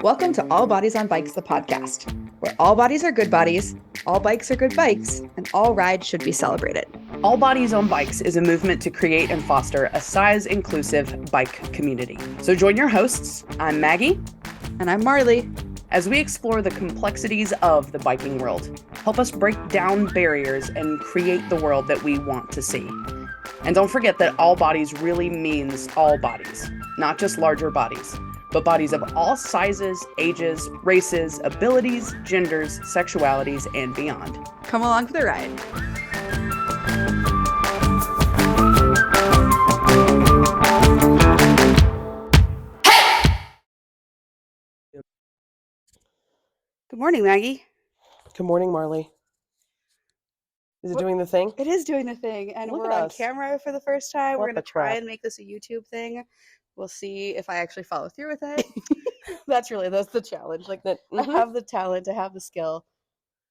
Welcome to All Bodies on Bikes, the podcast, where all bodies are good bodies, all bikes are good bikes, and all rides should be celebrated. All Bodies on Bikes is a movement to create and foster a size-inclusive bike community. So join your hosts, I'm Maggie. And I'm Marley. As we explore the complexities of the biking world, help us break down barriers and create the world that we want to see. And don't forget that all bodies really means all bodies, not just larger bodies, but bodies of all sizes, ages, races, abilities, genders, sexualities, and beyond. Come along for the ride. Good morning, Maggie. Good morning, Marley. Is it doing the thing? It is doing the thing, and Look we're at on us. camera for the first time. We're What going to the try crap? and make this a YouTube thing. We'll see if I actually follow through with it. That's the challenge. Like, That, I have the talent, I have the skill,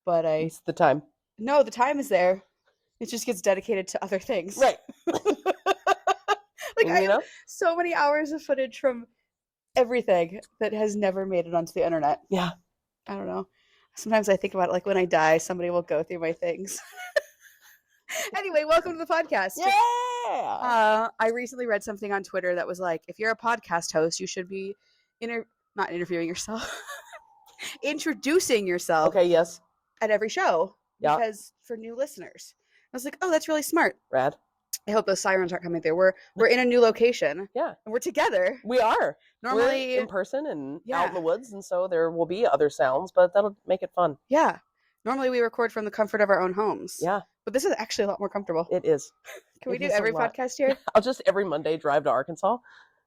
but It's the time. no, the time is there. It just gets dedicated to other things. Right. Like, And, I you have know? so many hours of footage from everything that has never made it onto the internet. Yeah. I don't know. Sometimes I think about it, like when I die, somebody will go through my things. Anyway, welcome to the podcast. Yeah. I recently read something on Twitter that was like, if you're a podcast host, you should be not interviewing yourself, introducing yourself Okay, yes. at every show. Yeah. Because for new listeners. I was like, oh, that's really smart. Rad. I hope those sirens aren't coming through. We're in a new location. Yeah. And we're together. We are. Normally, We're in person and out in Yeah. the woods, and so there will be other sounds, but that'll make it fun. yeah. Normally we record from the comfort of our own homes. Yeah, But this is actually a lot more comfortable. it is. Can we it do is a every lot. podcast here? I'll just every Monday drive to Arkansas,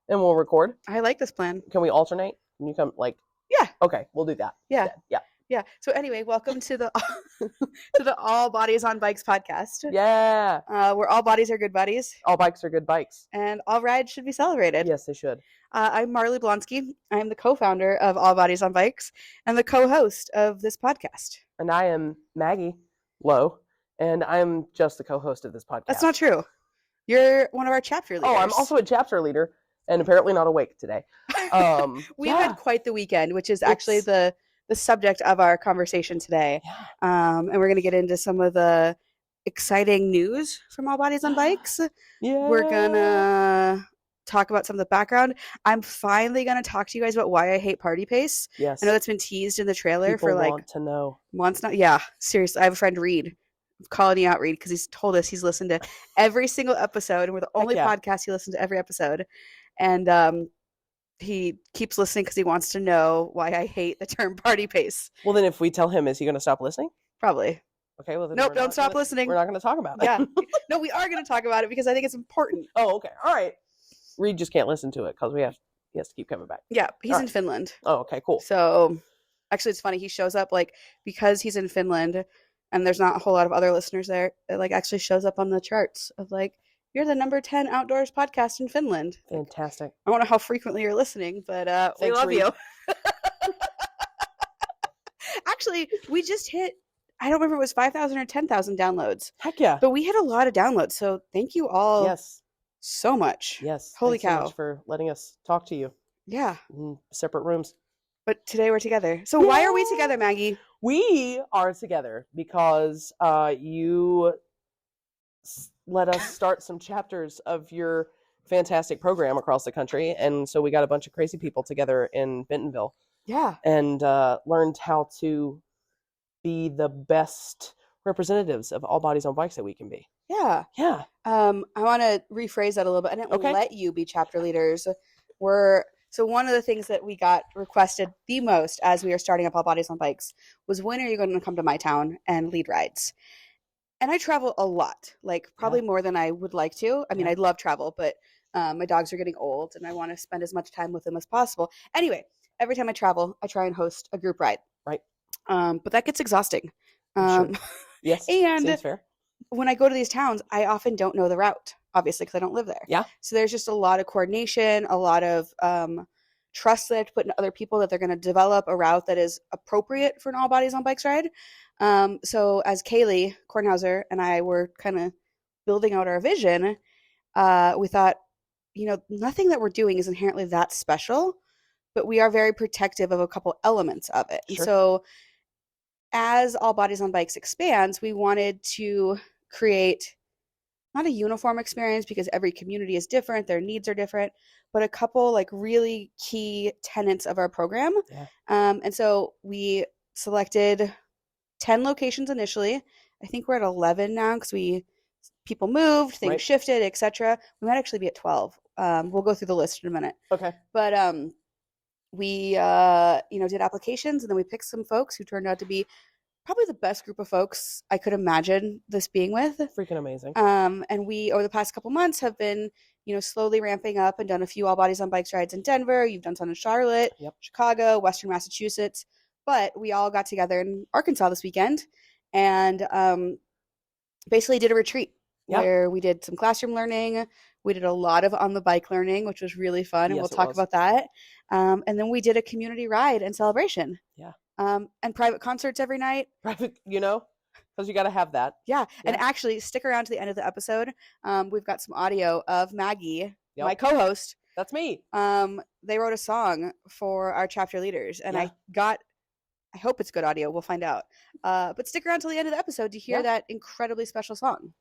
and we'll record. I like this plan. Can we alternate? Can you come, like... Yeah. Okay, we'll do that. Yeah. instead. Yeah. Yeah. So anyway, welcome to the to the All Bodies on Bikes podcast. Yeah. Where all bodies are good buddies All bikes are good bikes. and all rides should be celebrated. Yes, they should. I'm Marley Blonsky. I'm the co-founder of All Bodies on Bikes and the co-host of this podcast. And I am Maggie Lowe, and I'm just the co-host of this podcast. That's not true. You're one of our chapter leaders. Oh, I'm also a chapter leader, and apparently not awake today. We've yeah. had quite the weekend, which is actually It's- the subject of our conversation today. Yeah. And we're going to get into some of the exciting news from All Bodies on Bikes. Yeah. We're going to talk about some of the background. I'm finally going to talk to you guys about why I hate party pace. Yes. I know that's been teased in the trailer People for like want to know. months now. Yeah, seriously. I have a friend, Reed. I'm calling you out, Reed, because he's told us he's listened to every single episode, and we're the only yeah. podcast he listens to every episode. And he keeps listening because he wants to know why I hate the term party pace. Well, then if we tell him, is he going to stop listening? Probably. Okay, well then Nope, we're don't not stop gonna- listening. We're not going to talk about it. Yeah. No, we are going to talk about it because I think it's important. Oh, okay. All right. Reed just can't listen to it because he has to keep coming back. Yeah, he's All in right. Finland. Oh, okay, cool. So actually it's funny. He shows up like because he's in Finland and there's not a whole lot of other listeners there. It like actually shows up on the charts of like, you're the number 10 outdoors podcast in Finland. Fantastic. I don't know how frequently you're listening, but we Thanks, love Reed. you. Actually, we just hit, I don't remember if it was 5,000 or 10,000 downloads, Heck yeah. but we hit a lot of downloads. So thank you all Yes. so much. Yes. Holy Thanks so cow. much for letting us talk to you Yeah. in separate rooms. But today we're together. So why are we together, Maggie? We are together because you let us start some chapters of your fantastic program across the country. And so we got a bunch of crazy people together in Bentonville Yeah. and learned how to be the best representatives of all bodies on bikes that we can be. Yeah. Yeah. I want to rephrase that a little bit. I didn't Okay. let you be chapter leaders. So one of the things that we got requested the most as we were starting up All Bodies on Bikes was, when are you going to come to my town and lead rides? And I travel a lot, like probably more than I would like to. I mean, Yeah. I love travel, but my dogs are getting old and I want to spend as much time with them as possible. Anyway, every time I travel, I try and host a group ride. Right. But that gets exhausting. Sure. Yes. And seems fair. when I go to these towns, I often don't know the route, obviously, because I don't live there. Yeah. So there's just a lot of coordination, a lot of trust that I have to put in other people that they're going to develop a route that is appropriate for an All Bodies on Bikes ride. So as Kaylee Kornhauser and I were kind of building out our vision, we thought, nothing that we're doing is inherently that special, but we are very protective of a couple elements of it. And Sure. so as All Bodies on Bikes expands, we wanted to create not a uniform experience because every community is different, their needs are different, but a couple like really key tenets of our program. Yeah. And so we selected 10 locations initially. I think we're at 11 now because people moved, things Right. shifted, etc. We might actually be at 12. We'll go through the list in a minute. Okay. But we did applications, and then we picked some folks who turned out to be probably the best group of folks I could imagine this being with. Freaking amazing. And we, over the past couple months, have been, slowly ramping up and done a few All Bodies on Bikes rides in Denver. You've done some in Charlotte, Yep. Chicago, Western Massachusetts. But we all got together in Arkansas this weekend and basically did a retreat where we did some classroom learning. We did a lot of on the bike learning, which was really fun. And Yes, we'll it talk was. about that. And then we did a community ride and celebration. Yeah. And private concerts every night. Private, because you got to have that. Yeah. And actually, stick around to the end of the episode. We've got some audio of Maggie, my co-host. That's me. They wrote a song for our chapter leaders, and I hope it's good audio. We'll find out. But stick around till the end of the episode to hear that incredibly special song.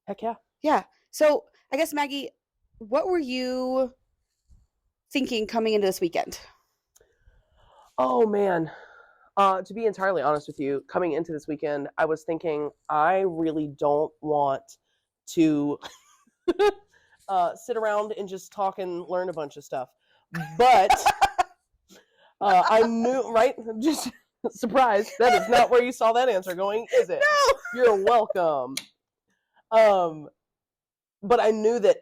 Heck yeah. Yeah. So I guess, Maggie, what were you thinking coming into this weekend? Oh, man. To be entirely honest with you, coming into this weekend, I was thinking I really don't want to sit around and just talk and learn a bunch of stuff. But I knew, right? Just surprised. That is not where you saw that answer going, is it? No. You're welcome. But I knew that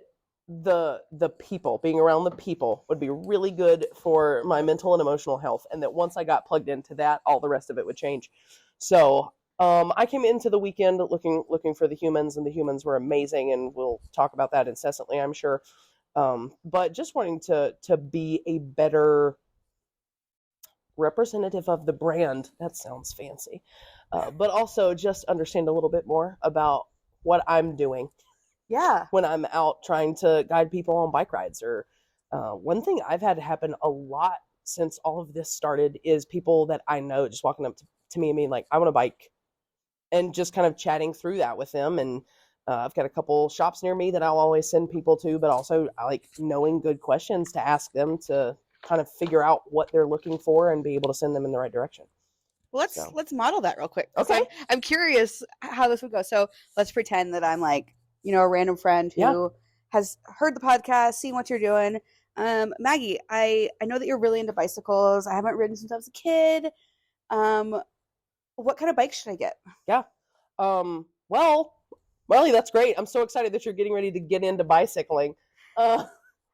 the people, being around the people, would be really good for my mental and emotional health, and that once I got plugged into that, all the rest of it would change. So I came into the weekend looking for the humans, and the humans were amazing, and we'll talk about that incessantly, I'm sure. But just wanting to be a better representative of the brand. That sounds fancy. But also just understand a little bit more about what I'm doing. Yeah. When I'm out trying to guide people on bike rides. Or one thing I've had happen a lot since all of this started is people that I know just walking up to me and being like, I want a bike. And just kind of chatting through that with them. And I've got a couple shops near me that I'll always send people to, but also I like knowing good questions to ask them to kind of figure out what they're looking for and be able to send them in the right direction. Well, let's model that real quick. Okay. I'm curious how this would go. So let's pretend that I'm like, a random friend who has heard the podcast, seen what you're doing. Maggie, I know that you're really into bicycles. I haven't ridden since I was a kid. What kind of bike should I get? Yeah. Well, Marley, that's great. I'm so excited that you're getting ready to get into bicycling. I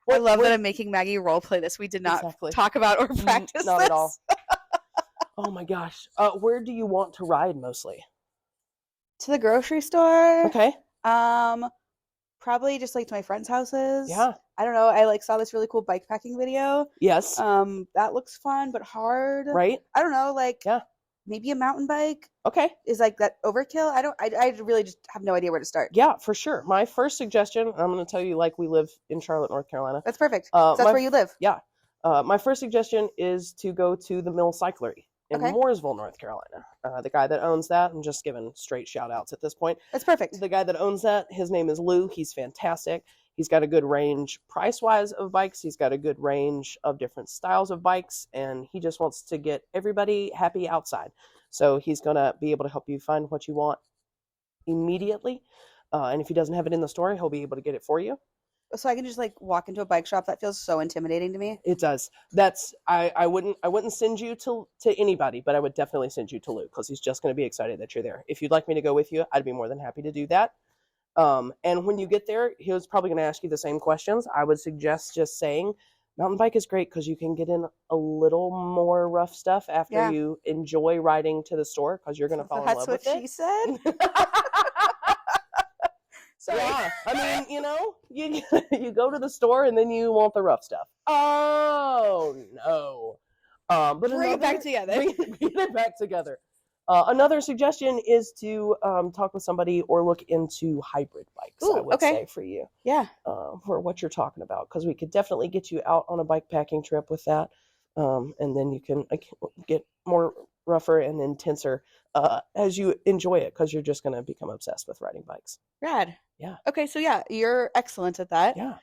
love that I'm making Maggie role play this. We did not talk about or practice not this. At all. Oh my gosh. Where do you want to ride mostly? To the grocery store. Okay. Probably just like to my friends' houses. Yeah. I don't know. I saw this really cool bike packing video. Yes. That looks fun but hard. Right. I don't know. Maybe a mountain bike. Okay. Is like that overkill? I really just have no idea where to start. Yeah, for sure. My first suggestion, I'm going to tell you we live in Charlotte, North Carolina. That's perfect. That's where you live. Yeah. My first suggestion is to go to the Mill Cyclery in Mooresville, North Carolina. The guy that owns that, I'm just giving straight shout outs at this point. That's perfect. The guy that owns that, his name is Lou. He's fantastic. He's got a good range price-wise of bikes. He's got a good range of different styles of bikes, and he just wants to get everybody happy outside. So he's going to be able to help you find what you want immediately. And if he doesn't have it in the store, he'll be able to get it for you. So I can just walk into a bike shop? That feels so intimidating to me. It does. I wouldn't send you to anybody, but I would definitely send you to Lou because he's just going to be excited that you're there. If you'd like me to go with you, I'd be more than happy to do that. And when you get there, he was probably going to ask you the same questions. I would suggest just saying mountain bike is great because you can get in a little more rough stuff after you enjoy riding to the store because you're going to fall in love with it. That's what she said? So yeah, I mean, you go to the store and then you want the rough stuff. Oh no! But bring it back together. Bring it back together. Another suggestion is to talk with somebody or look into hybrid bikes. Ooh, I would okay. say for you, Yeah. for what you're talking about, because we could definitely get you out on a bike packing trip with that, and then you can get more rougher and intenser as you enjoy it, because you're just going to become obsessed with riding bikes. Rad. Yeah. Okay, so yeah, you're excellent at that. Yeah.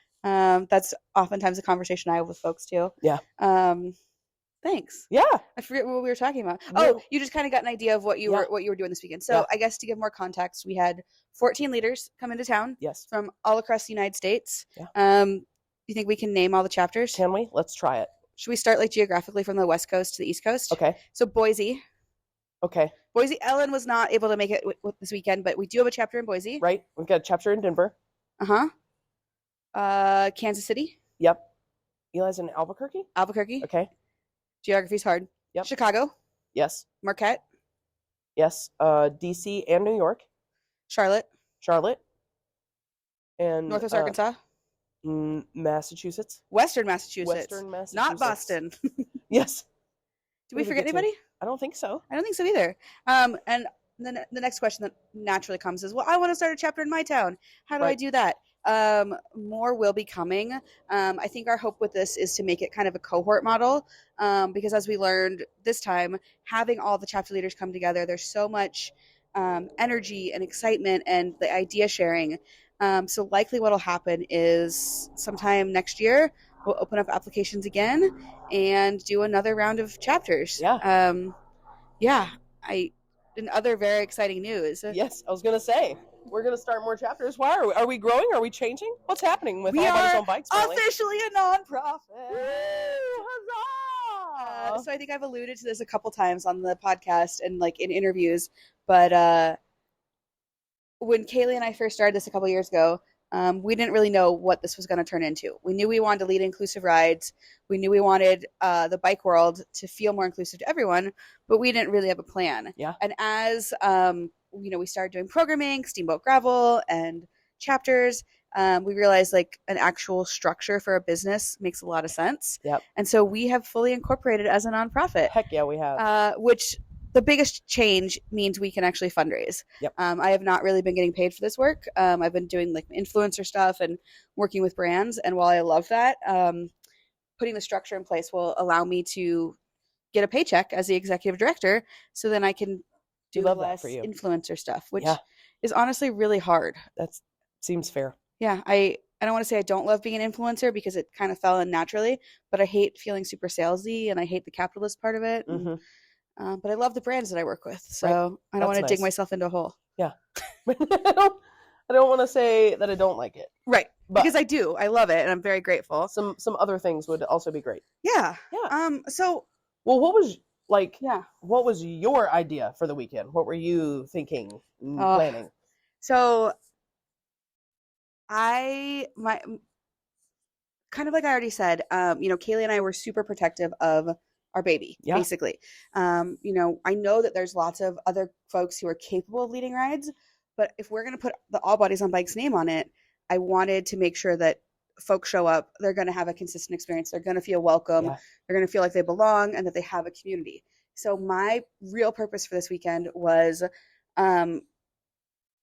That's oftentimes a conversation I have with folks too. Yeah. Thanks. Yeah. I forget what we were talking about. Oh, you just kind of got an idea of what you were doing this weekend. So I guess to give more context, we had 14 leaders come into town. Yes. From all across the United States. Yeah. You think we can name all the chapters? Can we? Let's try it. Should we start like geographically from the West Coast to the East Coast? Okay. So Boise. Okay. Boise. Ellen was not able to make it this weekend, but we do have a chapter in Boise. Right. We've got a chapter in Denver. Kansas City. Yep. Eli's in Albuquerque. Albuquerque. Okay. Geography's hard. Yep. Chicago. Yes. Marquette. Yes. DC and New York. Charlotte. And Northwest Arkansas. Massachusetts. Western Massachusetts. Western Massachusetts. Not Boston. Yes. Did we forget anybody? I don't think so. I don't think so either. And then the next question that naturally comes is, well, I want to start a chapter in my town. How do I do that? More will be coming. I think our hope with this is to make it kind of a cohort model, because as we learned this time, having all the chapter leaders come together, there's so much energy and excitement and the idea sharing. So likely what'll happen is sometime next year, we'll open up applications again and do another round of chapters. Yeah. In other very exciting news. Yes, I was going to say, we're going to start more chapters. Why are we? Are we growing? Are we changing? What's happening with All Bodies on Bikes? We are officially a nonprofit. Woo, huzzah! So I think I've alluded to this a couple times on the podcast and like in interviews, but when Kaylee and I first started this a couple years ago, we didn't really know what this was going to turn into. We knew we wanted to lead inclusive rides. We knew we wanted the bike world to feel more inclusive to everyone, but we didn't really have a plan. Yeah. And as we started doing programming, Steamboat Gravel, and chapters, we realized like an actual structure for a business makes a lot of sense. Yep. And so we have fully incorporated as a nonprofit. Heck yeah, we have. Which the biggest change means we can actually fundraise. Yep. I have not really been getting paid for this work. I've been doing like influencer stuff and working with brands. And while I love that, putting the structure in place will allow me to get a paycheck as the executive director. So then I can do less influencer stuff, which is honestly really hard. That seems fair. Yeah. I don't want to say I don't love being an influencer because it kind of fell in naturally, but I hate feeling super salesy and I hate the capitalist part of it. Mm-hmm. But I love the brands that I work with, so I don't want to dig myself into a hole. Yeah. I don't want to say that I don't like it. Right. But because I do. I love it, and I'm very grateful. Some other things would also be great. Yeah. Yeah. Well, what was your idea for the weekend? What were you thinking, planning? So my kind of like I already said, Kaylee and I were super protective of our baby, basically. I know that there's lots of other folks who are capable of leading rides, but if we're going to put the All Bodies on Bikes name on it, I wanted to make sure that folks show up, they're going to have a consistent experience, they're going to feel welcome, they're going to feel like they belong, and that they have a community. So my real purpose for this weekend was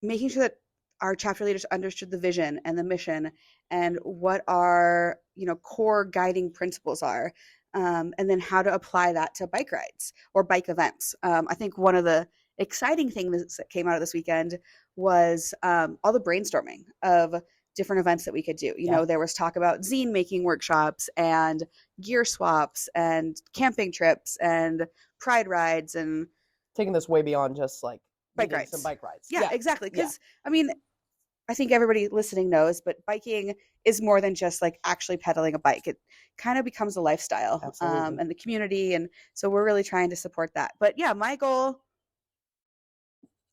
making sure that our chapter leaders understood the vision and the mission and what our core guiding principles are. And then how to apply that to bike rides or bike events. I think one of the exciting things that came out of this weekend was all the brainstorming of different events that we could do. There was talk about zine making workshops and gear swaps and camping trips and pride rides and taking this way beyond just like bike rides. Some bike rides. Yeah, exactly. Because I think everybody listening knows, but biking is more than just like actually pedaling a bike. It kind of becomes a lifestyle and the community. And so we're really trying to support that. But yeah, my goal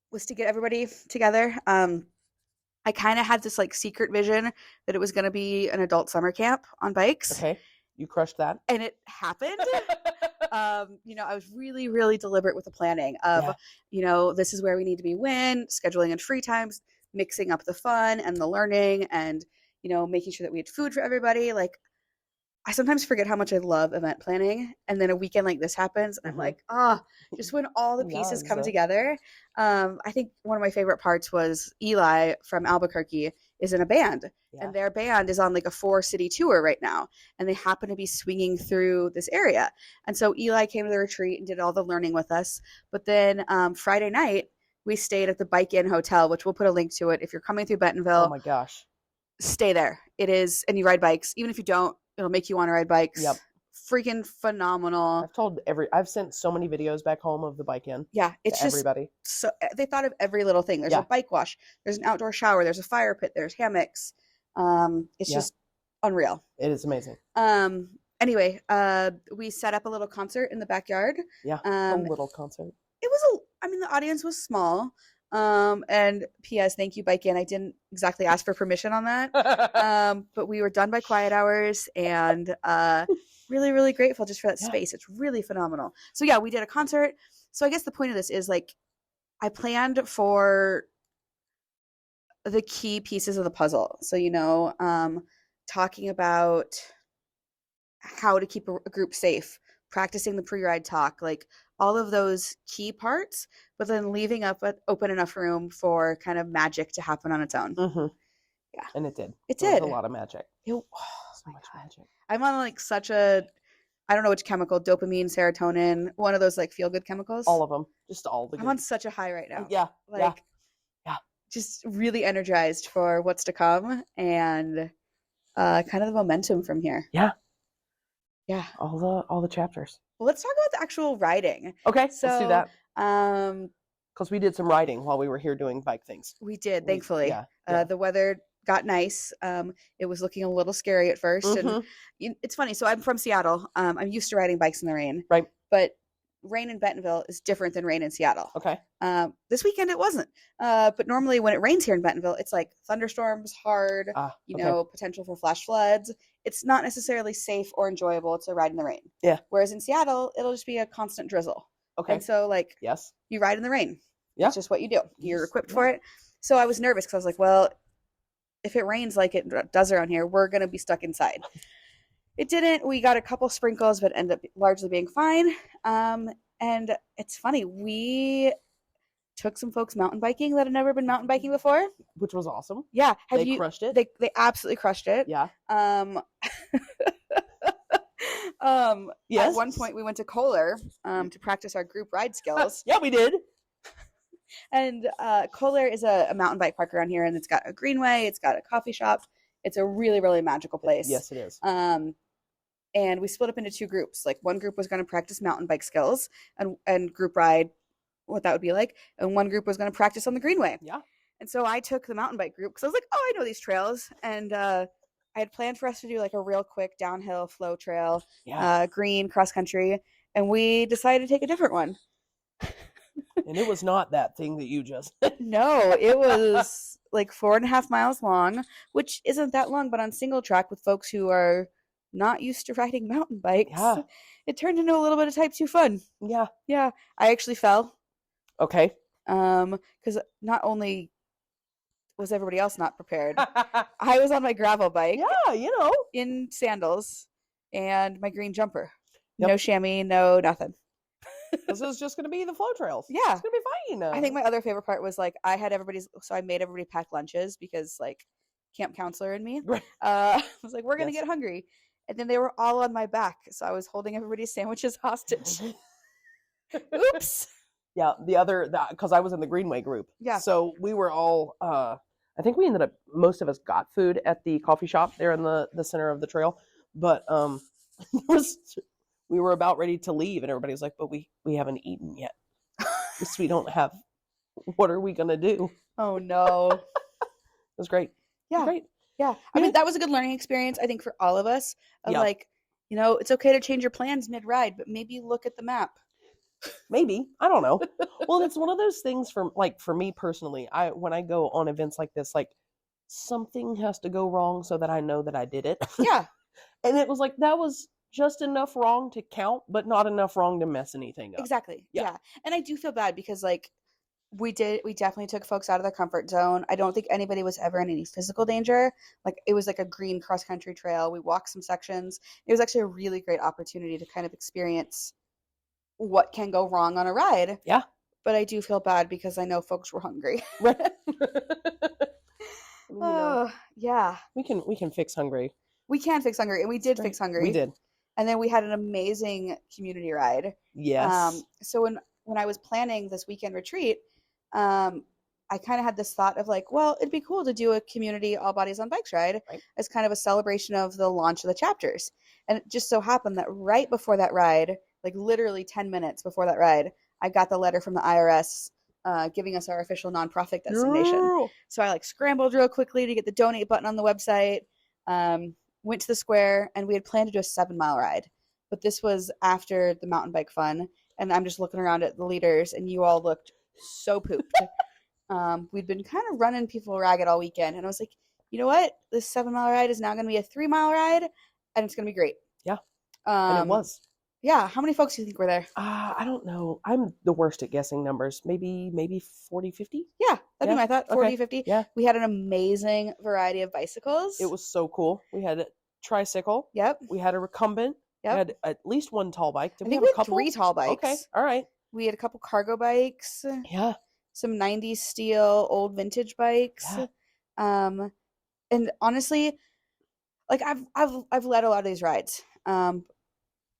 was to get everybody together. I kind of had this like secret vision that it was going to be an adult summer camp on bikes. Okay. You crushed that. And it happened. I was really, really deliberate with the planning of, this is where we need to be scheduling and free times, mixing up the fun and the learning and, making sure that we had food for everybody. Like I sometimes forget how much I love event planning, and then a weekend like this happens, and I'm like, just when all the pieces come Yes. together. I think one of my favorite parts was Eli from Albuquerque is in a band, Yeah. and their band is on like a 4-city tour right now, and they happen to be swinging through this area. And so Eli came to the retreat and did all the learning with us. But then Friday night, we stayed at the Bike Inn Hotel, which we'll put a link to it. If you're coming through Bentonville, Oh my gosh. stay there. It is, and you ride bikes. Even if you don't, it'll make you want to ride bikes. Yep. Freaking phenomenal. I've sent so many videos back home of the Bike Inn. Yeah, it's to just everybody. so they thought of every little thing. There's Yeah. a bike wash, there's an outdoor shower, there's a fire pit, there's hammocks. It's Yeah. just unreal. It is amazing. Anyway, we set up a little concert in the backyard. Yeah. A little concert. It was the audience was small. And P.S. Thank you, Bike Inn. I didn't exactly ask for permission on that. But we were done by quiet hours, and really, really grateful just for that space. It's really phenomenal. So yeah, we did a concert. So I guess the point of this is like, I planned for the key pieces of the puzzle. So, talking about how to keep a group safe, practicing the pre-ride talk, like all of those key parts, but then leaving open enough room for kind of magic to happen on its own. Mm-hmm. Yeah. And it did. It There did. was a lot of magic. So much magic. I'm on like I don't know which chemical, dopamine, serotonin, one of those like feel good chemicals. All of them. Just all the good. I'm on such a high right now. Yeah. Like, just really energized for what's to come, and kind of the momentum from here. Yeah. Yeah. All the chapters. Well, let's talk about the actual riding. Okay, So, let's do that. Because we did some riding while we were here doing bike things. We did, thankfully. Yeah. The weather got nice. It was looking a little scary at 1st, and it's funny. So I'm from Seattle. I'm used to riding bikes in the rain. Right. But rain in Bentonville is different than rain in Seattle. Okay. This weekend it wasn't. But normally when it rains here in Bentonville, it's like thunderstorms, hard, potential for flash floods. It's not necessarily safe or enjoyable to ride in the rain. Yeah. Whereas in Seattle, it'll just be a constant drizzle. Okay. And so like, yes, you ride in the rain. Yeah. It's just what you do. You're equipped for it. So I was nervous because I was like, well, if it rains like it does around here, we're going to be stuck inside. It didn't. We got a couple sprinkles, but ended up largely being fine. And it's funny. We took some folks mountain biking that had never been mountain biking before. which was awesome. Yeah. They crushed it. They absolutely crushed it. Yeah. Yes. At one point we went to Kohler to practice our group ride skills. Yeah, we did. And Kohler is a mountain bike park around here, and it's got a greenway, it's got a coffee shop. It's a really, really magical place. Yes, it is. And we split up into 2 groups. Like one group was going to practice mountain bike skills and group ride, what that would be like, and one group was going to practice on the greenway. Yeah. And so I took the mountain bike group because I was like, oh, I know these trails, and I had planned for us to do like a real quick downhill flow trail, green cross country, and we decided to take a different one. And it was not that thing that you just No, it was like 4.5 miles long, which isn't that long, but on single track with folks who are not used to riding mountain bikes, it turned into a little bit of type 2 fun. Yeah. Yeah. I actually fell. Okay. Because not only was everybody else not prepared, I was on my gravel bike. Yeah, in sandals and my green jumper. Yep. No chamois, no nothing. This is just going to be the flow trails. Yeah. It's going to be fine. I think my other favorite part was like I made everybody pack lunches because like camp counselor and me. Right. I was like, we're going to get hungry. And then they were all on my back. So I was holding everybody's sandwiches hostage. Oops. Yeah. Because I was in the Greenway group. Yeah. So we were all, I think most of us got food at the coffee shop there in the center of the trail. But we were about ready to leave, and everybody was like, but we haven't eaten yet. We don't have, what are we going to do? Oh, no. It was great. Yeah. Great. Yeah. I mean, that was a good learning experience, I think, for all of us. Of like, it's okay to change your plans mid-ride, but maybe look at the map. Maybe. I don't know. Well, it's one of those things for me personally, when I go on events like this, like something has to go wrong so that I know that I did it. Yeah. And it was like, that was just enough wrong to count, but not enough wrong to mess anything up. Exactly. Yeah. And I do feel bad because like We definitely took folks out of their comfort zone. I don't think anybody was ever in any physical danger. Like, it was like a green cross country trail. We walked some sections. It was actually a really great opportunity to kind of experience what can go wrong on a ride. Yeah. But I do feel bad because I know folks were hungry. Right. I mean, Oh, yeah. we can fix hungry. We can fix hungry, and we did Right. fix hungry. We did. And then we had an amazing community ride. Yes. So when I was planning this weekend retreat, I kind of had this thought of like, well, it'd be cool to do a community all bodies on bikes ride as kind of a celebration of the launch of the chapters. And it just so happened that right before that ride, like literally 10 minutes before that ride, I got the letter from the IRS giving us our official nonprofit designation. No. So I like scrambled real quickly to get the donate button on the website, went to the square, and we had planned to do a 7-mile ride. But this was after the mountain bike fun. And I'm just looking around at the leaders, and you all looked so pooped. We'd been kind of running people ragged all weekend. And I was like, you know what? This 7-mile ride is now going to be a 3-mile ride, and it's going to be great. Yeah. And it was. Yeah. How many folks do you think were there? I don't know. I'm the worst at guessing numbers. Maybe 40, 50? Yeah, that'd be my thought. 40, Okay. 50. Yeah. We had an amazing variety of bicycles. It was so cool. We had a tricycle. Yep. We had a recumbent. Yep. We had at least one tall bike. Did I we think have we a had couple? 3 tall bikes. Okay. All right. We had a couple cargo bikes. Yeah. Some 90s steel old vintage bikes. Yeah. And honestly, like I've led a lot of these rides.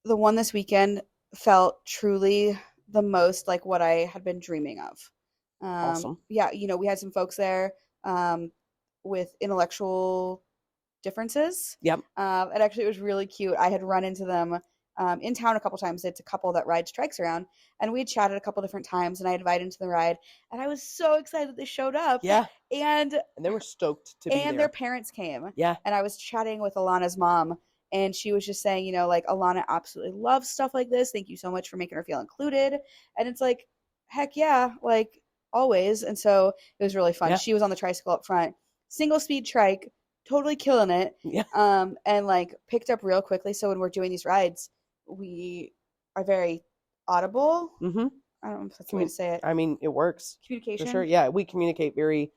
The one this weekend felt truly the most like what I had been dreaming of. Awesome. Yeah, we had some folks there with intellectual differences. Yep. And actually, it was really cute. I had run into them in town a couple times. It's a couple that rides trikes around, and we had chatted a couple different times, and I invited them to the ride, and I was so excited that they showed up. Yeah. And they were stoked to be there. And their parents came. Yeah. And I was chatting with Alana's mom, and she was just saying, like, Alana absolutely loves stuff like this. Thank you so much for making her feel included. And it's like, heck yeah, like always. And so it was really fun. Yeah. She was on the tricycle up front, single speed trike, totally killing it. Yeah. And like picked up real quickly. So when we're doing these rides, we are very audible. Mm-hmm. I don't know if that's the way to say it. I mean, it works. Communication. For sure. Yeah. We communicate very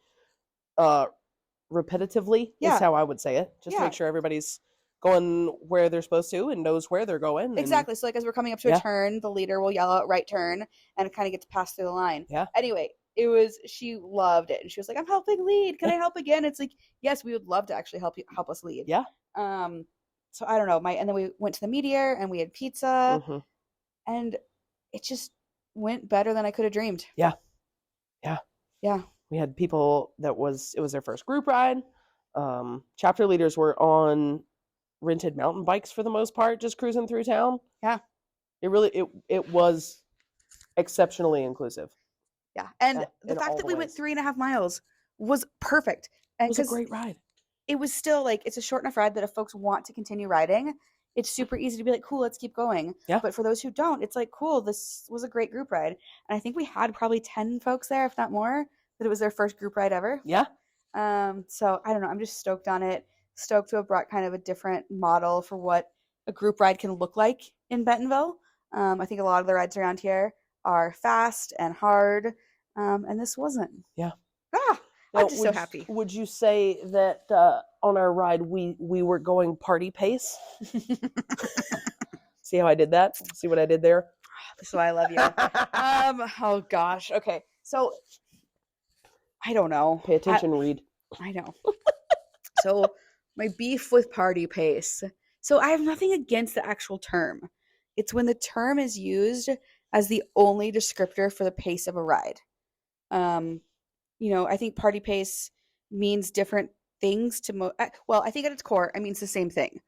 repetitively is how I would say it. Just to make sure everybody's going where they're supposed to and knows where they're going. Exactly. So like as we're coming up to a turn, the leader will yell out right turn and kind of get to pass through the line. Yeah. Anyway, she loved it. And she was like, I'm helping lead. Can I help again? It's like, yes, we would love to actually help us lead. Yeah. So I don't know. And then we went to the Meteor and we had pizza and it just went better than I could have dreamed. Yeah. Yeah. Yeah. We had people it was their first group ride. Chapter leaders were on rented mountain bikes for the most part, just cruising through town. Yeah. It was exceptionally inclusive. Yeah. And the fact that we went 3.5 miles was perfect. And it was a great ride. It was still like, it's a short enough ride that if folks want to continue riding, it's super easy to be like, cool, let's keep going. Yeah. But for those who don't, it's like, cool, this was a great group ride. And I think we had probably 10 folks there, if not more, that it was their first group ride ever. Yeah. So I don't know. I'm just stoked on it. Stoked to have brought kind of a different model for what a group ride can look like in Bentonville. I think a lot of the rides around here are fast and hard. And this wasn't. Yeah. I'm just so happy. Would you say that on our ride we were going party pace? See how I did that? See what I did there? This is why I love you. Oh gosh. Okay. So I don't know. Pay attention, Reed. I know. So my beef with party pace. So I have nothing against the actual term. It's when the term is used as the only descriptor for the pace of a ride. I think party pace means different things to I think at its core, it means the same thing.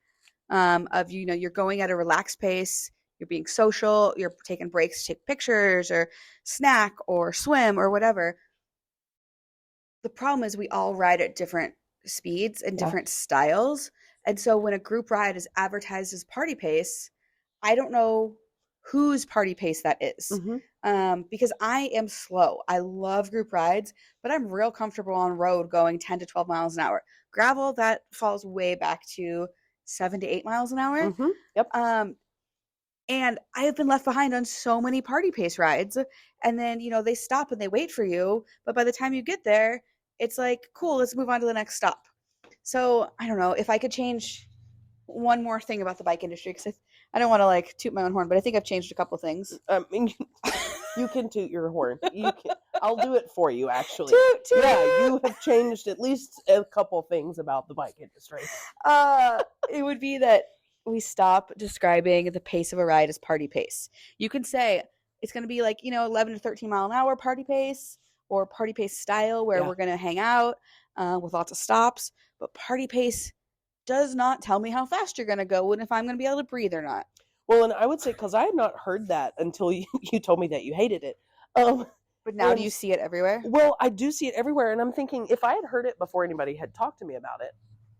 You're going at a relaxed pace, you're being social, you're taking breaks to take pictures or snack or swim or whatever. The problem is we all ride at different speeds and different styles. And so when a group ride is advertised as party pace, I don't know whose party pace that is. Because I am slow. I love group rides, but I'm real comfortable on road going 10 to 12 miles an hour. Gravel, that falls way back to 7 to 8 miles an hour. Yep. And I have been left behind on so many party pace rides. And then, they stop and they wait for you. But by the time you get there, it's like, cool, let's move on to the next stop. So I don't know if I could change one more thing about the bike industry, because I don't want to like toot my own horn, but I think I've changed a couple things. I mean, you can toot your horn. I'll do it for you, actually. Toot, toot. Yeah, you have changed at least a couple things about the bike industry. It would be that we stop describing the pace of a ride as party pace. You can say it's going to be like, 11 to 13 mile an hour party pace, or party pace style, where we're going to hang out with lots of stops. But party pace does not tell me how fast you're going to go and if I'm going to be able to breathe or not. Well, and I would say, because I had not heard that until you told me that you hated it. But now do you see it everywhere? Well, I do see it everywhere. And I'm thinking, if I had heard it before anybody had talked to me about it,